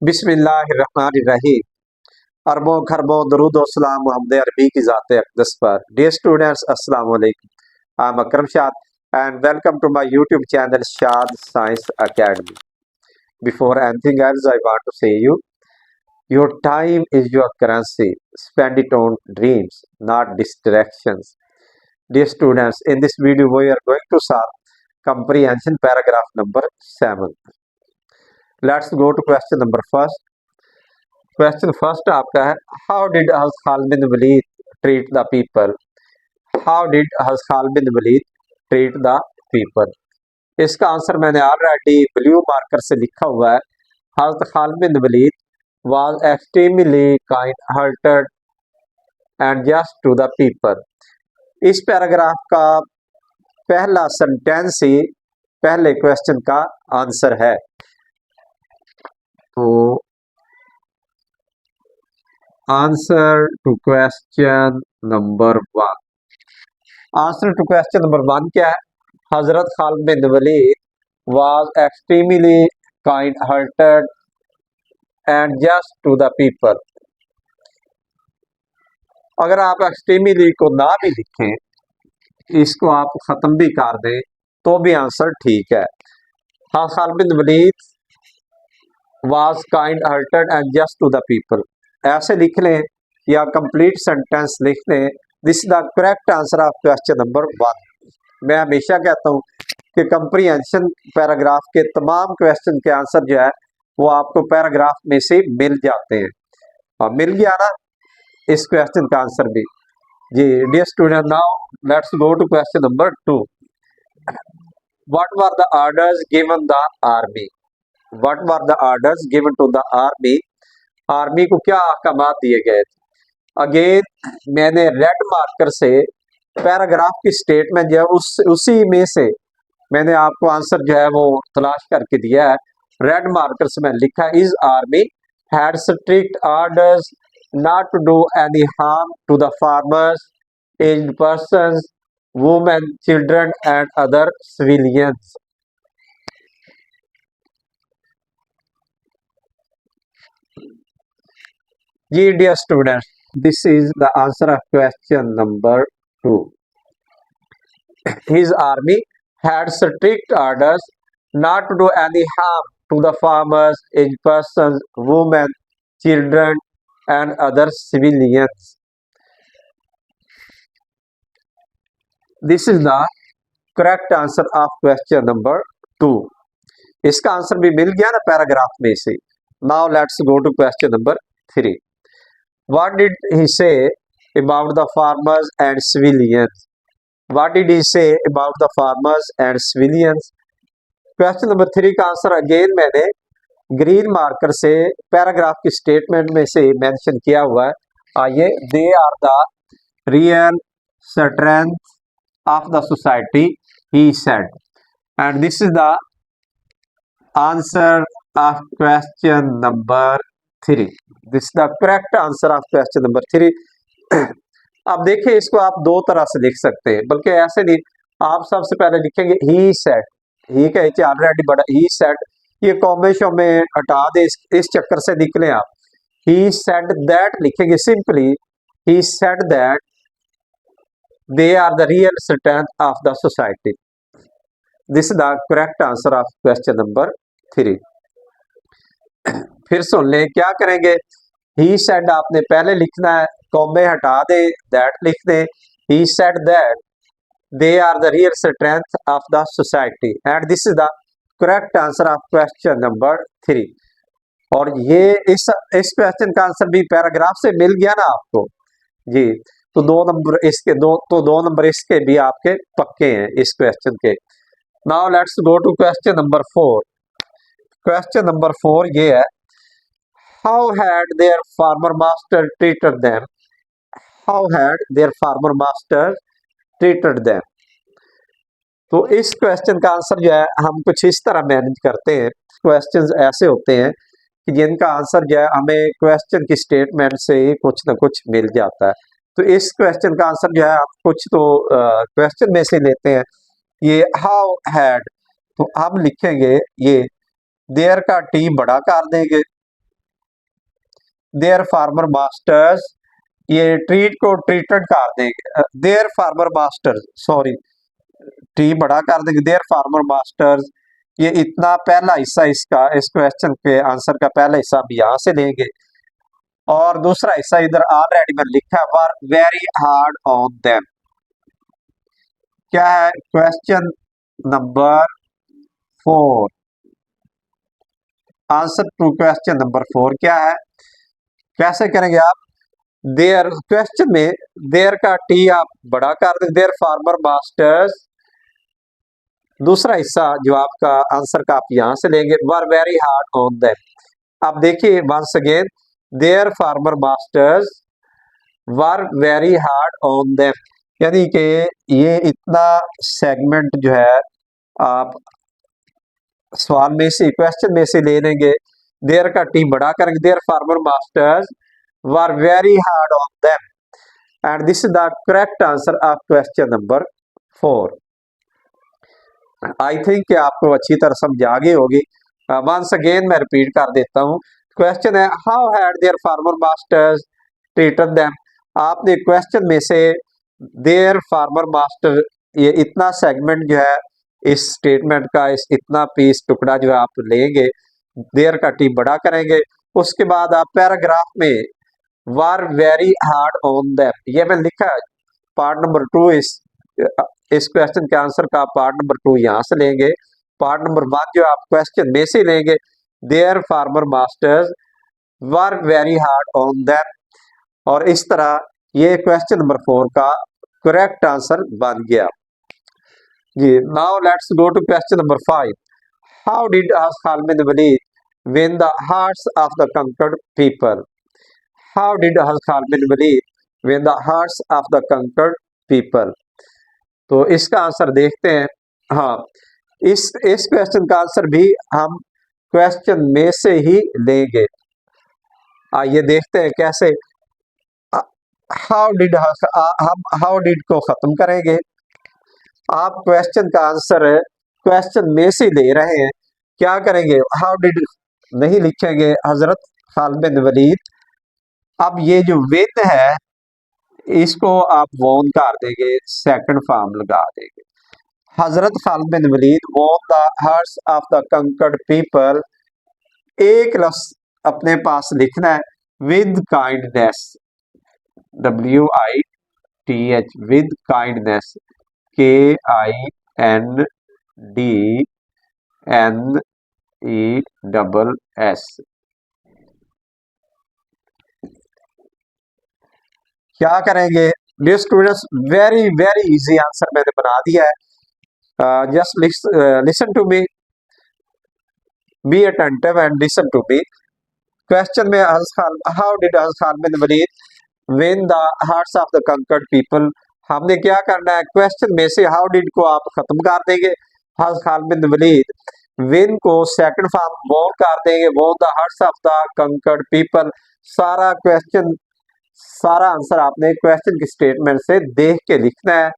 बिस्मिल्लाहिर्रहमानिर्रहीम। अरबों खरबों दरूद व सलाम मोहम्मद अरबी की ज़ात अक़दस पर। डियर स्टूडेंट्स, अस्सलाम वालेकुम। आई एम अकरम शाद and welcome to my YouTube channel Shad Science Academy. Before anything else, I want to say your time is your currency. Spend it on dreams, not distractions. Dear students, in this video we are going to solve comprehension paragraph number 7. Let's go to question number first. Question first आपका है, how did हज़ Khalid bin Walid treat the people. How did हज़ Khalid bin Walid treat the people. इसका answer मैंने already blue marker से लिखा हुआ है। Hazrat Khalid bin Walid was extremely kind hearted and just to the people. इस paragraph का पहला सेंटेंस ही पहले क्वेश्चन का आंसर है। तो answer to question number 1। Answer to question number 1 क्या है? Hazrat Khalid bin Walid was extremely kind hearted and just to the people. अगर आप एक्सट्रीमली को ना भी लिखें, इसको आप खत्म भी कर दें तो भी आंसर ठीक है। Khalid bin Walid was kind hearted and just to the people ऐसे लिख लें या कंप्लीट सेंटेंस लिख लें। This is the correct answer of question number 1। मैं हमेशा कहता हूं कि कंप्रीहेंशन पैराग्राफ के तमाम क्वेश्चन के आंसर जो है वो आपको पैराग्राफ में से मिल जाते हैं, और मिल गया ना इस क्वेश्चन का आंसर भी। जी dear student, now let's go to question number 2। What were the orders given the army. What were the orders given to the army. Army को क्या अहकामात दिए गए थे। अगेन मैंने रेड मार्कर से पैराग्राफ की स्टेटमेंट जो है उसी में से मैंने आपको आंसर जो है वो तलाश करके दिया है। रेड मार्कर से मैंने लिखा, is army had strict orders not to do any harm to the farmers, aged persons, women, children and other civilians. Dear students, this is the answer of question number 2. His army had strict orders not to do any harm to the farmers, aged persons, women, children, and other civilians. This is the correct answer of question number 2. इसका answer भी मिल गया ना paragraph में से। Now let's go to question number 3. What did he say about the farmers and civilians? What did he say about the farmers and civilians? Question number 3 का answer again मैंने green marker से paragraph की statement में से mention किया हुआ है। आइए, they are the real strength of the society, he said, and this is the answer of question number 3। This the correct answer of question number 3। अब देखिए, इसको आप दो तरह से लिख सकते हैं, बल्कि ऐसे नहीं। आप सबसे पहले लिखेंगे ही सेड, ही का एच ऑलरेडी बड़ा, ही सेड, ये कॉम्बिनेशन में हटा दे, इस चक्कर से निकले आप। ही सेड दैट लिखेंगे simply, he said that they are the real strength of the society. This is the correct answer of question number 3। फिर सुन लें, क्या करेंगे। ही सेड आपने पहले लिखना है, कॉमे हटा दे, दैट लिख दें। He said that they are the real strength of the society, and this is the correct answer of question number 3। और ये इस क्वेश्चन का आंसर भी पैराग्राफ से मिल गया ना आपको। जी, तो 2 नंबर इसके, 2 नंबर इसके भी आपके पक्के हैं इस क्वेश्चन के। Now let's go to question number 4। Question number 4 ये है, how had their farmer master treated them. How had their farmer master treated them. तो इस क्वेश्चन का आंसर जो है हम कुछ इस तरह मैनेज करते हैं। क्वेश्चंस ऐसे होते हैं कि जिनका आंसर जो है हमें क्वेश्चन की स्टेटमेंट से ही कुछ ना कुछ मिल जाता है। तो इस क्वेश्चन का आंसर जो है आप कुछ तो क्वेश्चन में से लेते हैं। ये हाउ हैड, तो हम लिखेंगे ये देयर का टी बड़ा कर देंगे, देयर फार्मर मास्टर्स, ये ट्रीट को ट्रीटेड कर देंगे, their farmer masters, sorry T बड़ा कर देंगे, देयर फार्मर मास्टर्स, ये इतना पहला हिस्सा इसका, इस क्वेश्चन के आंसर का पहला हिस्सा हम यहाँ से लेंगे, और दूसरा हिस्सा इधर ऑलरेडी मैंने लिखा है, were very hard on them. क्या है question number 4, answer to question number 4 क्या है, कैसे करेंगे आप, देयर क्वेश्चन में देयर का टी आप बड़ा कर दें, देयर फार्मर मास्टर्स, दूसरा हिस्सा जो आपका आंसर का आप यहां से लेंगे, were very hard on them. अब देखिए once again, their farmer masters were very hard on them, यानी कि ये इतना सेगमेंट जो है आप सवाल में से, क्वेश्चन में से ले लेंगे, देयर का टी बड़ा करेंगे, their farmer masters were very hard on them, and this is the correct answer of question number 4। I think कि आपको अच्छी तरह समझ आ गई होगी। वंस अगेन मैं रिपीट कर देता हूँ, क्वेश्चन है how had their farmer masters treated them. आपने क्वेश्चन में से देयर फार्मर मास्टर, ये इतना सेगमेंट जो है इस स्टेटमेंट का, इस इतना पीस टुकड़ा जो है आप लेंगे, देयर का टी बड़ा करेंगे, उसके बाद आप पैराग्राफ में वर वेरी हार्ड ऑन देम, ये मैंने लिखा है पार्ट नंबर 2, इस क्वेश्चन के आंसर का पार्ट नंबर 2 यहां से लेंगे, पार्ट नंबर 1 जो आप क्वेश्चन में से लेंगे, their farmer masters were very hard on them, और इस तरह ये क्वेश्चन नंबर 4 का करेक्ट आंसर बन गया जी। Now let's go to question number 5, how did Khalid bin Walid win the hearts of the conquered people, how did Khalid bin Walid win the hearts of the conquered people. तो इसका answer देखते हैं। हाँ, इस question का answer भी हम question में से ही लेंगे। आइए देखते हैं कैसे। हम हाउ डिड को खत्म करेंगे, आप क्वेश्चन का आंसर क्वेश्चन में से ले रहे हैं, क्या करेंगे, हाउ डिड नहीं लिखेंगे हजरत खालिद बिन वलीद। अब ये जो विन है इसको आप वोन कर देंगे, सेकंड फॉर्म लगा देंगे, हजरत Khalid bin Walid won the hearts of the conquered people, एक लफ्ज अपने पास लिखना है, with kindness, WITH, with kindness, KINDNESS। क्या करेंगे dear students, very very easy answer मैंने बना दिया है, just listen to me, be attentive and listen to me. Question में how did Khalid bin Walid win the hearts of the conquered people, हमने क्या करना है, क्वेश्चन में से हाउ डिड को आप खत्म कर देंगे, खालिद बिन वलीद, विन को सेकंड फॉर्म वोन कर देंगे, वोन the hearts of the conquered people. सारा क्वेश्चन, सारा आंसर आपने क्वेश्चन की स्टेटमेंट से देख के लिखना है,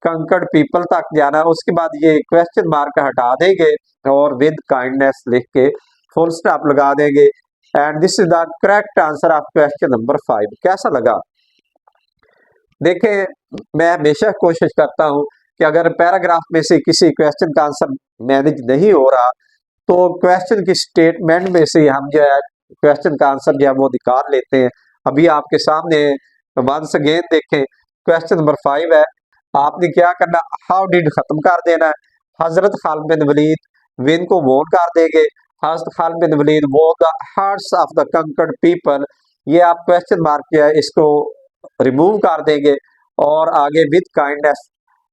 कंकर्ड पीपल तक जाना, उसके बाद ये क्वेश्चन मार्क हटा देंगे और विद काइंडनेस लिख के फुल स्टॉप लगा देंगे, and this is the correct answer of question number 5। कैसा लगा? देखें, मैं हमेशा कोशिश करता हूं कि अगर पैराग्राफ में से किसी क्वेश्चन का आंसर मैनेज नहीं हो रहा तो क्वेश्चन की स्टेटमेंट में से हम जो है क्वेश्चन का आंसर जो है वो निकाल लेते हैं। अभी आपके सामने वंस अगेन देखें, क्वेश्चन नंबर 5 है, आपने क्या करना, हाउ डिड खत्म कर देना है, Hazrat Khalid bin Walid, win को वोन कर देंगे, हजरत खालिद बिन वलीद वो the hearts of the conquered people, ये आप क्वेश्चन मार्क किया है इसको रिमूव कर देंगे और आगे विद काइंडनेस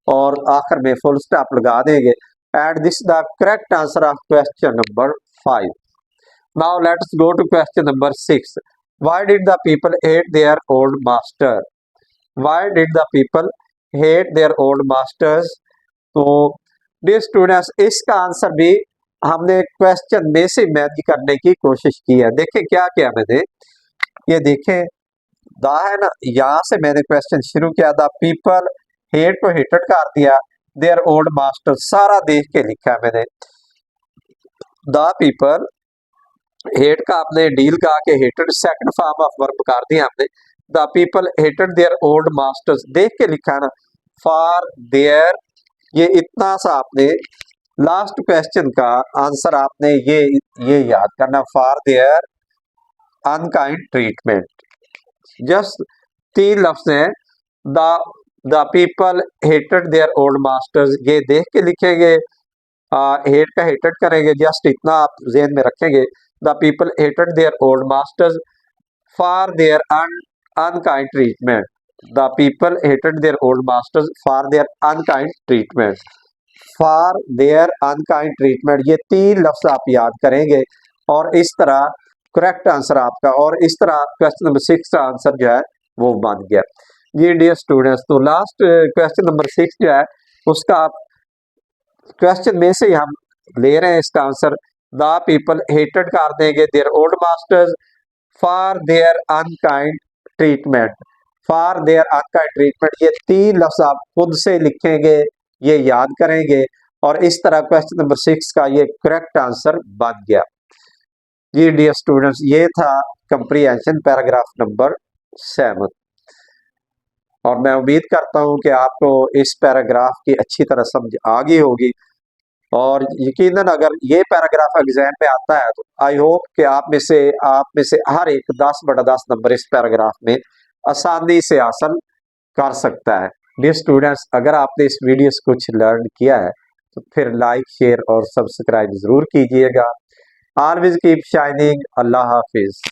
और आखिर में फुल स्टॉप लगा देंगे, and this the correct answer of question number 5। Now let's go to question number 6, why did the people hate their old master, why did the people hate their old masters. तो dear students, इसका answer भी हमने question में से match करने की कोशिश की है। देखें क्या किया मैंने, ये देखें दा है ना, यहां से मैंने क्वेश्चन शुरू किया, द पीपल हेट को हेटेड कर दिया, देयर ओल्ड मास्टर सारा देख के लिखा है मैंने, द पीपल हेट का आपने डील का के hated second form of verb कर दिया आपने। The people hated there old masters, देख के लिखा है ना, फॉर देयर, ये इतना सा आपने लास्ट क्वेश्चन का आंसर आपने ये याद करना, for their unkind treatment. Just 3 लफ्ज हैं, the the people hated there old masters, ये देख के लिखेंगे, हेट का हेटेड करेंगे, जस्ट इतना आप जेहन में रखेंगे। The people hated there old masters for their unkind treatment, the people hated there old masters for their unkind treatment, for their unkind treatment, ये 3 लफ्ज आप याद करेंगे और इस तरह करेक्ट आंसर आपका, और इस तरह क्वेश्चन नंबर 6 का आंसर जो है वो बन गया। जी डियर स्टूडेंट्स, तो लास्ट क्वेश्चन नंबर 6 जो है उसका आप क्वेश्चन में से ही हम ले रहे हैं इसका आंसर। द पीपल हेटेड कर देंगे there old masters for their unkind treatment, for their unkind treatment, ये 3 लफ्ज आप खुद से लिखेंगे, ये याद करेंगे और इस तरह क्वेश्चन नंबर 6 का ये करेक्ट आंसर बन गया। जी डियर स्टूडेंट्स, ये था कंप्रीहेंशन पैराग्राफ नंबर 7 और मैं उम्मीद करता हूं कि आपको इस पैराग्राफ की अच्छी तरह समझ आ गई होगी और यकीनन अगर ये पैराग्राफ एग्जाम में आता है तो आई होप कि आप में से हर एक 10/10 नंबर इस पैराग्राफ में आसानी से हासिल कर सकता है। डियर स्टूडेंट्स, अगर आपने इस वीडियो से कुछ लर्न किया है तो फिर लाइक, शेयर और सब्सक्राइब जरूर कीजिएगा। Always keep shining. अल्लाह हाफिज।